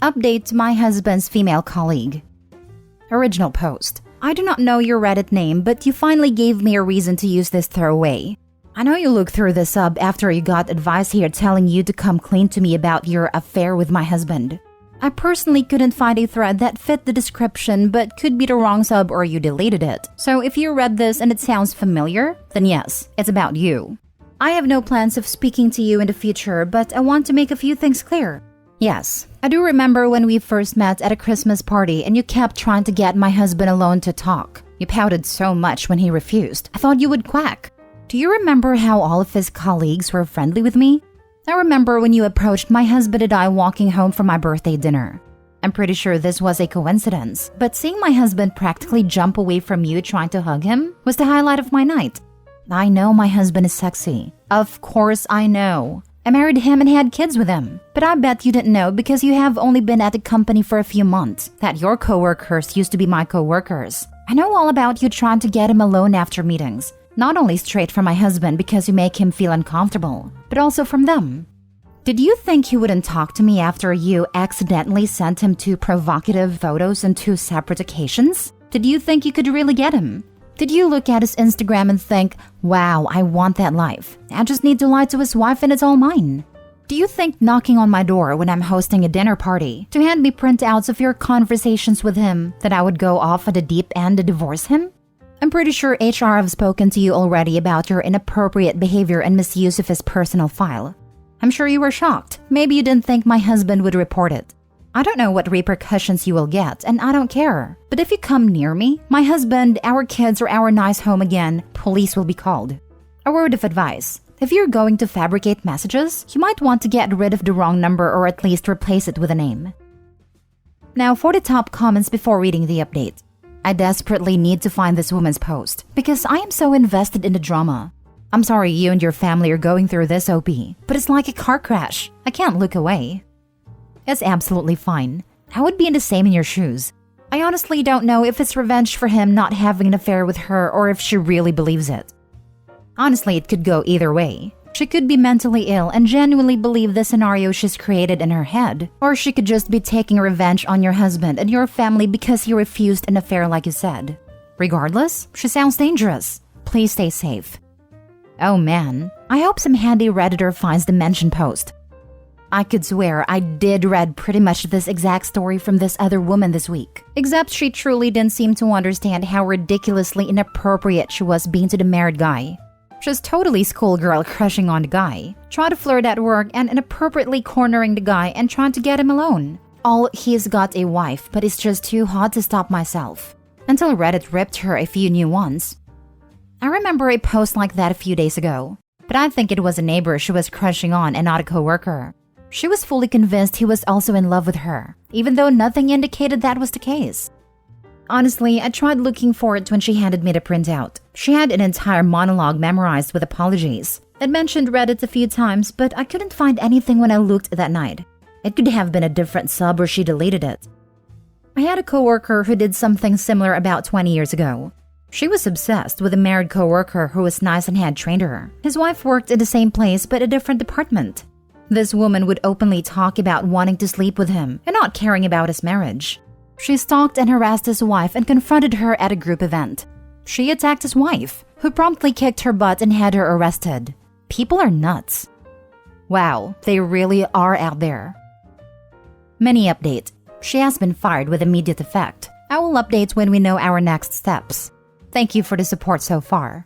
Update to my husband's female colleague. Original post. I do not know your Reddit name, but you finally gave me a reason to use this throwaway. I know you looked through the sub after you got advice here telling you to come clean to me about your affair with my husband. I personally couldn't find a thread that fit the description, but could be the wrong sub or you deleted it. So if you read this and it sounds familiar, then yes, it's about you. I have no plans of speaking to you in the future, but I want to make a few things clear. Yes, I do remember when we first met at a Christmas party and you kept trying to get my husband alone to talk. You pouted so much when he refused. I thought you would quack. Do you remember how all of his colleagues were friendly with me? I remember when you approached my husband and I walking home from my birthday dinner. I'm pretty sure this was a coincidence, but seeing my husband practically jump away from you trying to hug him was the highlight of my night. I know my husband is sexy. Of course I know. I married him and had kids with him. But I bet you didn't know because you have only been at the company for a few months that your coworkers used to be my coworkers. I know all about you trying to get him alone after meetings. Not only straight from my husband because you make him feel uncomfortable, but also from them. Did you think he wouldn't talk to me after you accidentally sent him 2 provocative photos on 2 separate occasions? Did you think you could really get him? Did you look at his Instagram and think, wow, I want that life. I just need to lie to his wife and it's all mine? Do you think knocking on my door when I'm hosting a dinner party to hand me printouts of your conversations with him that I would go off at the deep end to divorce him? I'm pretty sure HR have spoken to you already about your inappropriate behavior and misuse of his personal file. I'm sure you were shocked. Maybe you didn't think my husband would report it. I don't know what repercussions you will get, and I don't care. But if you come near me, my husband, our kids, or our nice home again, police will be called. A word of advice. If you're going to fabricate messages, you might want to get rid of the wrong number or at least replace it with a name. Now for the top comments before reading the update. I desperately need to find this woman's post because I am so invested in the drama. I'm sorry you and your family are going through this, OP, but it's like a car crash. I can't look away. It's absolutely fine. I would be in the same in your shoes. I honestly don't know if it's revenge for him not having an affair with her or if she really believes it. Honestly, it could go either way. She could be mentally ill and genuinely believe the scenario she's created in her head, or she could just be taking revenge on your husband and your family because he refused an affair like you said. Regardless, she sounds dangerous. Please stay safe. Oh man, I hope some handy Redditor finds the mentioned post. I could swear I did read pretty much this exact story from this other woman this week. Except she truly didn't seem to understand how ridiculously inappropriate she was being to the married guy. She's totally schoolgirl crushing on the guy, trying to flirt at work and inappropriately cornering the guy and trying to get him alone. All he's got a wife, but it's just too hot to stop myself. Until Reddit ripped her a few new ones. I remember a post like that a few days ago, but I think it was a neighbor she was crushing on and not a coworker. She was fully convinced he was also in love with her, even though nothing indicated that was the case. Honestly, I tried looking for it when she handed me the printout. She had an entire monologue memorized with apologies. It mentioned Reddit a few times, but I couldn't find anything when I looked that night. It could have been a different sub or she deleted it. I had a coworker who did something similar about 20 years ago. She was obsessed with a married coworker who was nice and had trained her. His wife worked in the same place but a different department. This woman would openly talk about wanting to sleep with him and not caring about his marriage. She stalked and harassed his wife and confronted her at a group event. She attacked his wife, who promptly kicked her butt and had her arrested. People are nuts. Wow, they really are out there. Mini update. She has been fired with immediate effect. I will update when we know our next steps. Thank you for the support so far.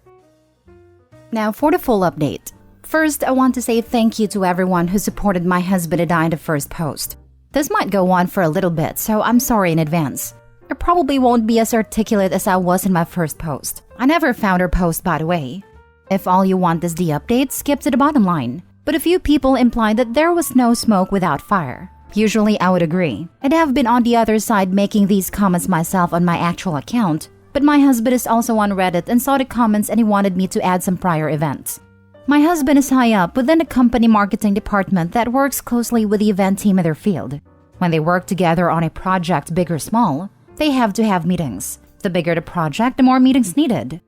Now for the full update. First, I want to say thank you to everyone who supported my husband and I in the first post. This might go on for a little bit, so I'm sorry in advance. I probably won't be as articulate as I was in my first post. I never found her post, by the way. If all you want is the update, skip to the bottom line. But a few people implied that there was no smoke without fire. Usually I would agree. I'd have been on the other side making these comments myself on my actual account, but my husband is also on Reddit and saw the comments and he wanted me to add some prior events. My husband is high up within the company marketing department that works closely with the event team in their field. When they work together on a project, big or small, they have to have meetings. The bigger the project, the more meetings needed.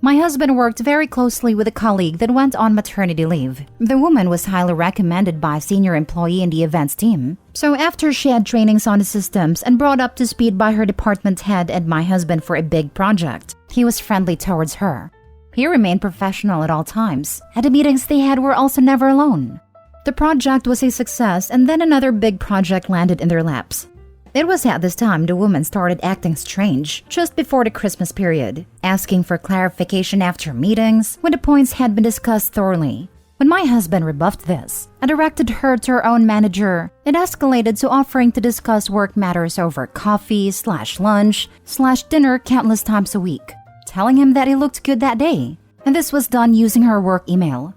My husband worked very closely with a colleague that went on maternity leave. The woman was highly recommended by a senior employee in the events team. So after she had trainings on the systems and brought up to speed by her department head and my husband for a big project, he was friendly towards her. He remained professional at all times, and the meetings they had were also never alone. The project was a success, and then another big project landed in their laps. It was at this time the woman started acting strange just before the Christmas period, asking for clarification after meetings when the points had been discussed thoroughly. When my husband rebuffed this and directed her to her own manager, it escalated to offering to discuss work matters over coffee/lunch/dinner countless times a week, telling him that he looked good that day, and this was done using her work email.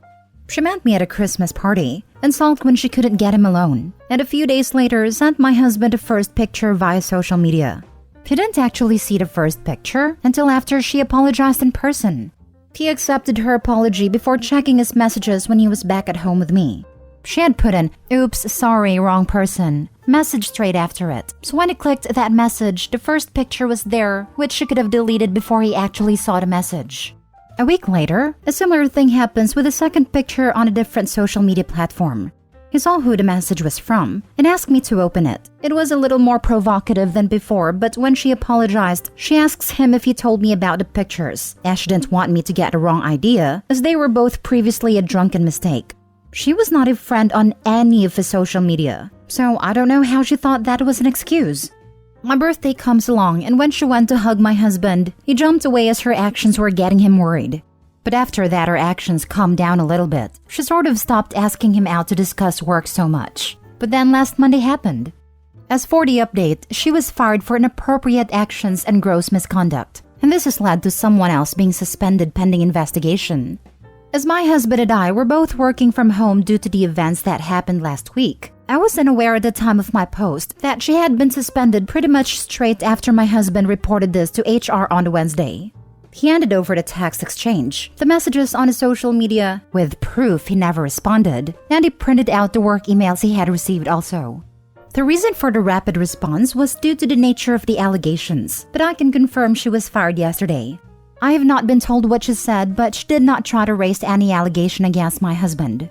She met me at a Christmas party and sulked when she couldn't get him alone, and a few days later sent my husband a first picture via social media. He didn't actually see the first picture until after she apologized in person. He accepted her apology before checking his messages when he was back at home with me. She had put an "oops, sorry, wrong person" message straight after it, so when he clicked that message, the first picture was there, which she could have deleted before he actually saw the message. A week later, a similar thing happens with a second picture on a different social media platform. He saw who the message was from and asked me to open it. It was a little more provocative than before, but when she apologized, she asks him if he told me about the pictures, as she didn't want me to get the wrong idea, as they were both previously a drunken mistake. She was not a friend on any of his social media, so I don't know how she thought that was an excuse. My birthday comes along, and when she went to hug my husband, he jumped away as her actions were getting him worried. But after that, her actions calmed down a little bit. She sort of stopped asking him out to discuss work so much. But then last Monday happened. As for the update, she was fired for inappropriate actions and gross misconduct, and this has led to someone else being suspended pending investigation. As my husband and I were both working from home due to the events that happened last week, I was unaware at the time of my post that she had been suspended pretty much straight after my husband reported this to HR on Wednesday. He handed over the text exchange, the messages on his social media, with proof he never responded, and he printed out the work emails he had received also. The reason for the rapid response was due to the nature of the allegations, but I can confirm she was fired yesterday. I have not been told what she said, but she did not try to raise any allegation against my husband.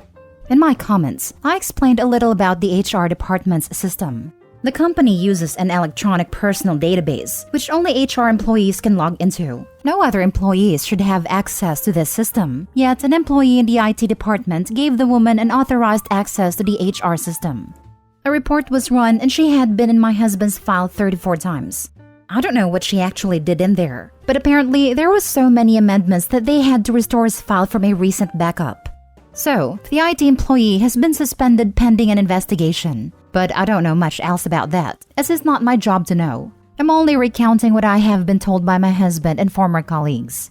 In my comments, I explained a little about the HR department's system. The company uses an electronic personal database, which only HR employees can log into. No other employees should have access to this system, yet an employee in the IT department gave the woman unauthorized access to the HR system. A report was run and she had been in my husband's file 34 times. I don't know what she actually did in there, but apparently there was so many amendments that they had to restore his file from a recent backup. So, the IT employee has been suspended pending an investigation, but I don't know much else about that, as it's not my job to know. I'm only recounting what I have been told by my husband and former colleagues.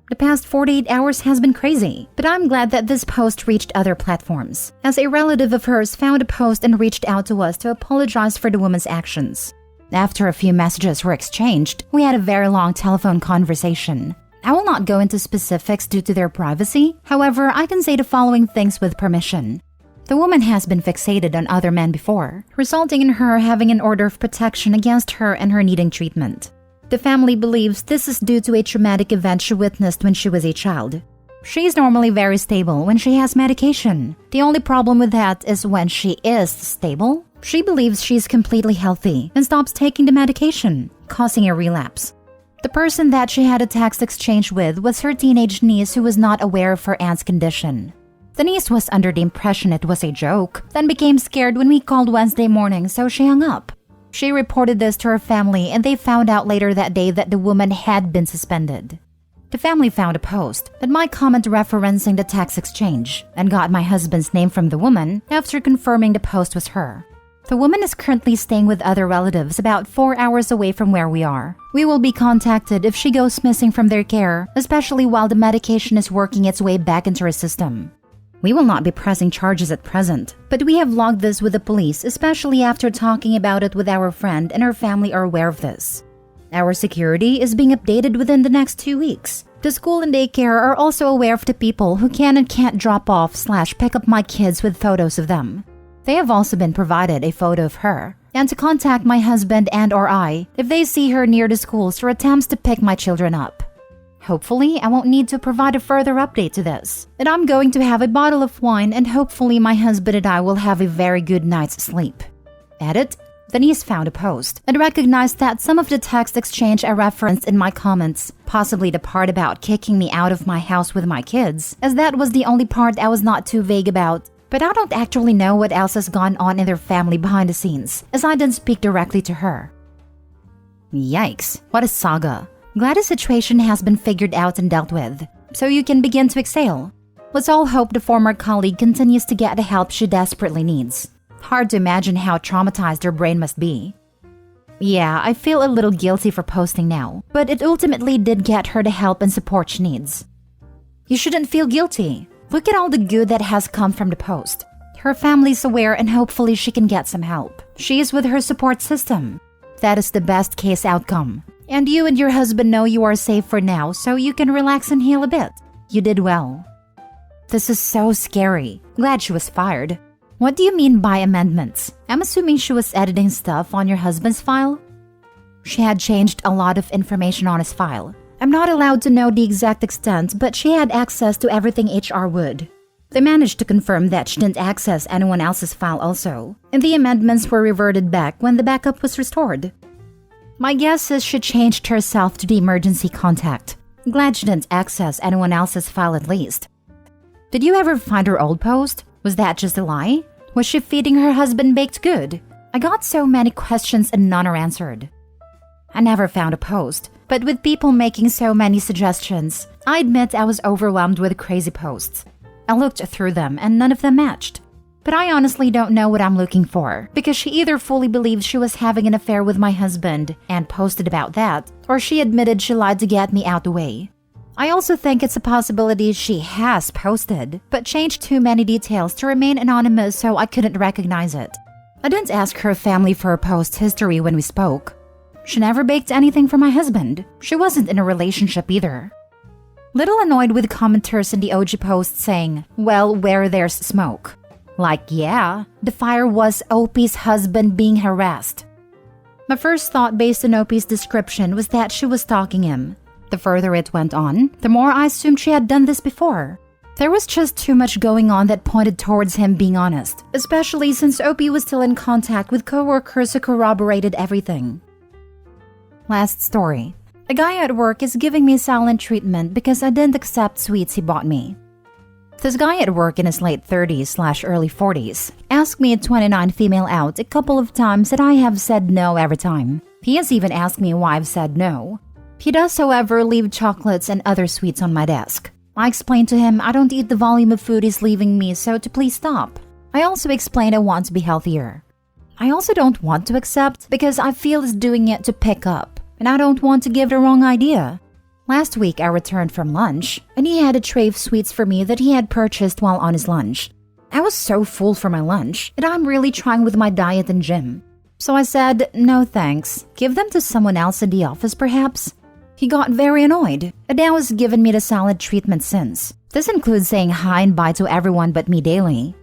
The past 48 hours has been crazy, but I'm glad that this post reached other platforms, as a relative of hers found a post and reached out to us to apologize for the woman's actions. After a few messages were exchanged, we had a very long telephone conversation. I will not go into specifics due to their privacy, however, I can say the following things with permission. The woman has been fixated on other men before, resulting in her having an order of protection against her and her needing treatment. The family believes this is due to a traumatic event she witnessed when she was a child. She is normally very stable when she has medication. The only problem with that is when she is stable, she believes she is completely healthy and stops taking the medication, causing a relapse. The person that she had a text exchange with was her teenage niece who was not aware of her aunt's condition. The niece was under the impression it was a joke, then became scared when we called Wednesday morning, so she hung up. She reported this to her family and they found out later that day that the woman had been suspended. The family found a post, but my comment referencing the text exchange, and got my husband's name from the woman after confirming the post was her. The woman is currently staying with other relatives about 4 hours away from where we are. We will be contacted if she goes missing from their care, especially while the medication is working its way back into her system. We will not be pressing charges at present, but we have logged this with the police, especially after talking about it with our friend, and her family are aware of this. Our security is being updated within the next 2 weeks. The school and daycare are also aware of the people who can and can't drop off/pick up my kids with photos of them. They have also been provided a photo of her, and to contact my husband and or I if they see her near the schools or attempts to pick my children up. Hopefully, I won't need to provide a further update to this. And I'm going to have a bottle of wine and hopefully my husband and I will have a very good night's sleep. Edit. Denise found a post and recognized that some of the text exchange I referenced in my comments, possibly the part about kicking me out of my house with my kids, as that was the only part I was not too vague about. But I don't actually know what else has gone on in their family behind the scenes, as I didn't speak directly to her. Yikes, what a saga. Glad the situation has been figured out and dealt with, so you can begin to exhale. Let's all hope the former colleague continues to get the help she desperately needs. Hard to imagine how traumatized her brain must be. Yeah, I feel a little guilty for posting now, but it ultimately did get her the help and support she needs. You shouldn't feel guilty. Look at all the good that has come from the post. Her family's aware and hopefully she can get some help. She is with her support system. That is the best case outcome. And you and your husband know you are safe for now, so you can relax and heal a bit. You did well. This is so scary. Glad she was fired. What do you mean by amendments? I'm assuming she was editing stuff on your husband's file? She had changed a lot of information on his file. I'm not allowed to know the exact extent, but she had access to everything HR would. They managed to confirm that she didn't access anyone else's file also, and the amendments were reverted back when the backup was restored. My guess is she changed herself to the emergency contact. Glad she didn't access anyone else's file at least. Did you ever find her old post? Was that just a lie? Was she feeding her husband baked good? I got so many questions and none are answered. I never found a post, but with people making so many suggestions, I admit I was overwhelmed with crazy posts. I looked through them and none of them matched. But I honestly don't know what I'm looking for, because she either fully believed she was having an affair with my husband and posted about that, or she admitted she lied to get me out the way. I also think it's a possibility she has posted, but changed too many details to remain anonymous so I couldn't recognize it. I didn't ask her family for her post history when we spoke. She never baked anything for my husband. She wasn't in a relationship either. Little annoyed with commenters in the OG post saying, well, where there's smoke. Like, yeah, the fire was OP's husband being harassed. My first thought based on OP's description was that she was stalking him. The further it went on, the more I assumed she had done this before. There was just too much going on that pointed towards him being honest, especially since OP was still in contact with coworkers who corroborated everything. Last story. A guy at work is giving me silent treatment because I didn't accept sweets he bought me. This guy at work in his late 30s/early 40s asked me a 29 female out a couple of times and I have said no every time. He has even asked me why I've said no. He does, however, leave chocolates and other sweets on my desk. I explained to him I don't eat the volume of food he's leaving me, so to please stop. I also explained I want to be healthier. I also don't want to accept because I feel he's doing it to pick up, and I don't want to give the wrong idea. Last week I returned from lunch, and he had a tray of sweets for me that he had purchased while on his lunch. I was so full for my lunch, and I'm really trying with my diet and gym. So I said, no thanks. Give them to someone else in the office perhaps? He got very annoyed, and now has given me the salad treatment since. This includes saying hi and bye to everyone but me daily.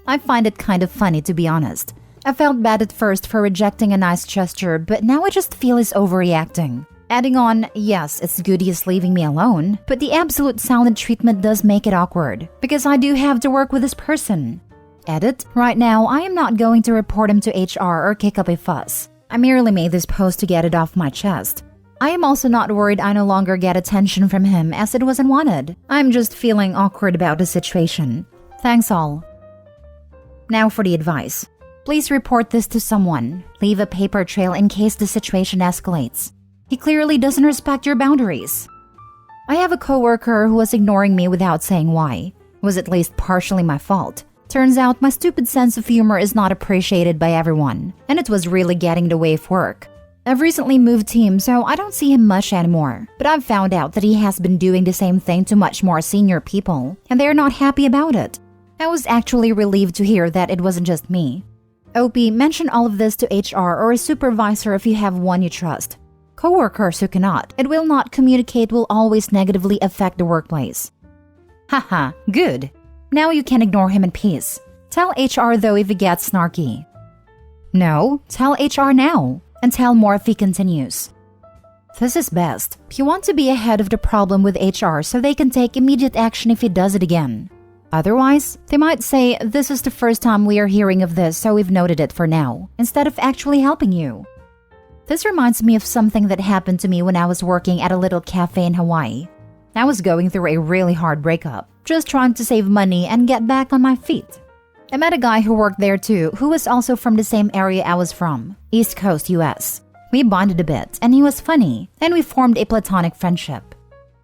I find it kind of funny, to be honest. I felt bad at first for rejecting a nice gesture, but now I just feel he's overreacting. Adding on, yes, it's good he's leaving me alone, but the absolute silent treatment does make it awkward, because I do have to work with this person. Edit. Right now, I am not going to report him to HR or kick up a fuss. I merely made this post to get it off my chest. I am also not worried I no longer get attention from him as it wasn't wanted. I'm just feeling awkward about the situation. Thanks all. Now for the advice. Please report this to someone. Leave a paper trail in case the situation escalates. He clearly doesn't respect your boundaries. I have a coworker who was ignoring me without saying why. It was at least partially my fault. Turns out my stupid sense of humor is not appreciated by everyone, and it was really getting in the way of work. I've recently moved teams, so I don't see him much anymore, but I've found out that he has been doing the same thing to much more senior people, and they're not happy about it. I was actually relieved to hear that it wasn't just me. OP, mention all of this to HR or a supervisor if you have one you trust. Coworkers who cannot and will not communicate will always negatively affect the workplace. Haha, good. Now you can ignore him in peace. Tell HR though if he gets snarky. No, tell HR now. And tell more if he continues. This is best. You want to be ahead of the problem with HR so they can take immediate action if he does it again. Otherwise, they might say, this is the first time we are hearing of this, so we've noted it for now, instead of actually helping you. This reminds me of something that happened to me when I was working at a little cafe in Hawaii. I was going through a really hard breakup, just trying to save money and get back on my feet. I met a guy who worked there too, who was also from the same area I was from, East Coast, US. We bonded a bit, and he was funny, and we formed a platonic friendship.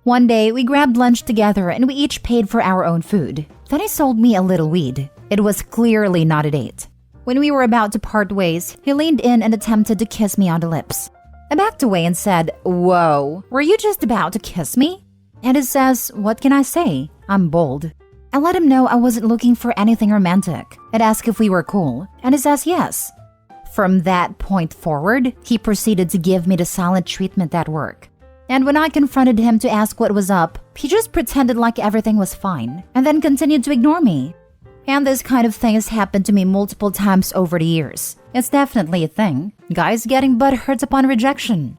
One day, we grabbed lunch together and we each paid for our own food. Then he sold me a little weed. It was clearly not a date. When we were about to part ways, he leaned in and attempted to kiss me on the lips. I backed away and said, "Whoa, were you just about to kiss me?" And he says, "What can I say? I'm bold." I let him know I wasn't looking for anything romantic. I'd ask if we were cool, and he says yes. From that point forward, he proceeded to give me the silent treatment at work. And when I confronted him to ask what was up, he just pretended like everything was fine, and then continued to ignore me. And this kind of thing has happened to me multiple times over the years. It's definitely a thing. Guys getting butt hurt upon rejection.